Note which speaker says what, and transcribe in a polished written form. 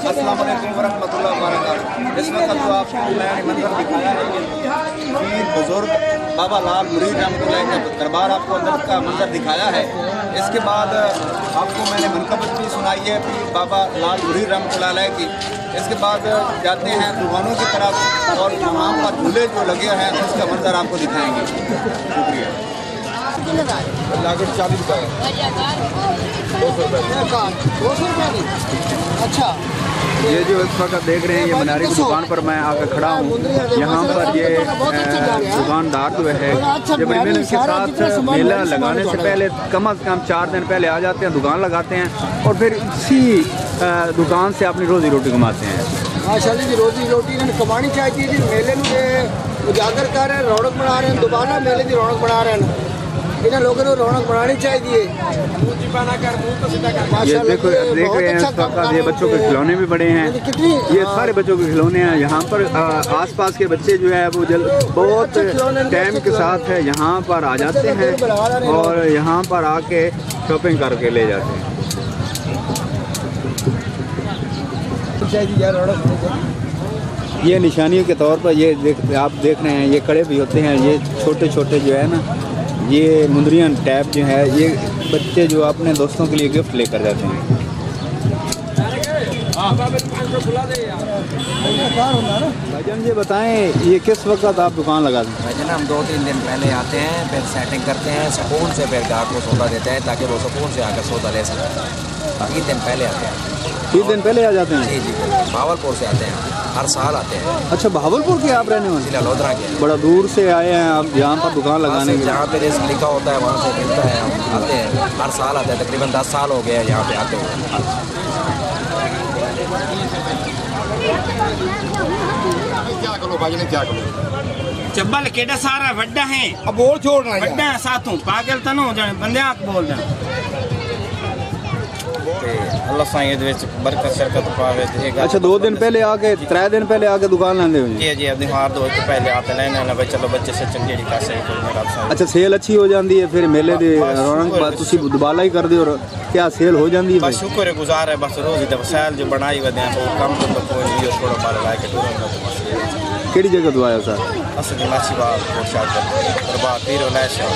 Speaker 1: अस्सलाम वालेकुम वरहमतुल्लाहि वबरकातुहू। इस वक्त जो आपको मैंने मंजर दिखाया है कि पीर बुजुर्ग बाबा लाल मुरीद रहमतुल्लाह का दरबार आपको अंदर का मंजर दिखाया है। इसके बाद आपको मैंने मनकबत भी सुनाई है पीर बाबा लाल मुरीद रहमतुल्लाह की। इसके बाद जाते हैं दुकानों की तरफ और वहाँ पर झूले जो लगे हैं उसका मंजर आपको दिखाएंगे। शुक्रिया। लागत 40 रुपये, 200 रुपये। अच्छा,
Speaker 2: ये जो इस वक्त देख रहे हैं ये मनारी की दुकान पर मैं आकर खड़ा हूँ। यहाँ पर ये दुकानदार जो है जब मेले के साथ मेला लगाने से पहले कम से कम 4 दिन पहले आ जाते हैं, दुकान लगाते हैं और फिर इसी दुकान से अपनी रोज़ी रोटी कमाते हैं।
Speaker 1: माशाअल्लाह जी, रोज़ी रोटी इन्हें कमानी चाहिए जी। मेले में उजागर कर रहे हैं, रौनक बना रहे हैं, दोबारा मेले की रौनक बना रहे हैं। इन्हें लोगों को रौनक बनानी चाहिए।
Speaker 2: ये देखो देख रहे हैं ये बच्चों के खिलौने भी बड़े हैं। ये सारे बच्चों के खिलौने हैं। यहाँ पर आसपास के बच्चे जो है वो बहुत टाइम के साथ है यहाँ पर आ जाते हैं और यहाँ पर आके शॉपिंग करके ले जाते हैं। ये निशानियों के तौर पर ये आप देख रहे हैं, ये कड़े भी होते हैं। ये छोटे छोटे जो है ना, ये मुंदरियाँ टैप जो है, ये बच्चे जो अपने दोस्तों के लिए गिफ्ट लेकर जाते हैं। भाईजान ये बताएं, ये किस वक्त आप दुकान लगाते हैं?
Speaker 3: भाईजान हम 2-3 दिन पहले आते हैं, फिर सेटिंग करते हैं, सुकून से फिर ग्राहक को सौदा देते हैं ताकि वो सुकून से आकर सौदा ले सकें। 3 दिन पहले आते हैं।
Speaker 2: 3 दिन पहले आ जाते हैं?
Speaker 3: जी जी, भावलपुर से आते हैं, हर साल आते हैं।
Speaker 2: अच्छा, भावलपुर के आप रहने वाले?
Speaker 3: जिला लोधरा के।
Speaker 2: बड़ा दूर से आए हैं आप यहाँ पर दुकान लगाने के?
Speaker 3: जहाँ पे रेस लिखा होता है वहाँ से मिलता है, हम आते हैं, हर साल आते हैं। तकरीबन 10 साल हो गए हैं यहाँ पे आते हुए।
Speaker 1: क्या करो भाई ने, क्या करो?
Speaker 4: चब्बल केड़ा सारा वड्डा है,
Speaker 1: अब बोल छोड़ना है
Speaker 4: वड्डा है साथों, पागल तो ना हो जाने, बंदे आक बोल जाने।
Speaker 5: अल्लाह साईं इहदे विच बरकत शरकत पावे।
Speaker 2: अच्छा, 2 दिन पहले आके 3 दिन पहले आके दुकान लाते हो?
Speaker 5: जी जी, अपनी हार 2 दिन पहले आते लेने ना भाई, चलो बच्चे से चंगी खासे कोई।
Speaker 2: अच्छा, सेल अच्छी हो जाती है फिर मेले की रौनक तुसी दुबाला ही कर दी और क्या सेल हो जाती है?
Speaker 5: बस शुक्र गुजार है, बस रोज ही वसाइल जो बनाई वदे हैं तो कम तो कोई नहीं, थोड़ा बारे लाए के टूर
Speaker 2: केड़ी जगह तो आया सर?
Speaker 5: असल माछीवाल कोशाद दरबार पीरो लैशा।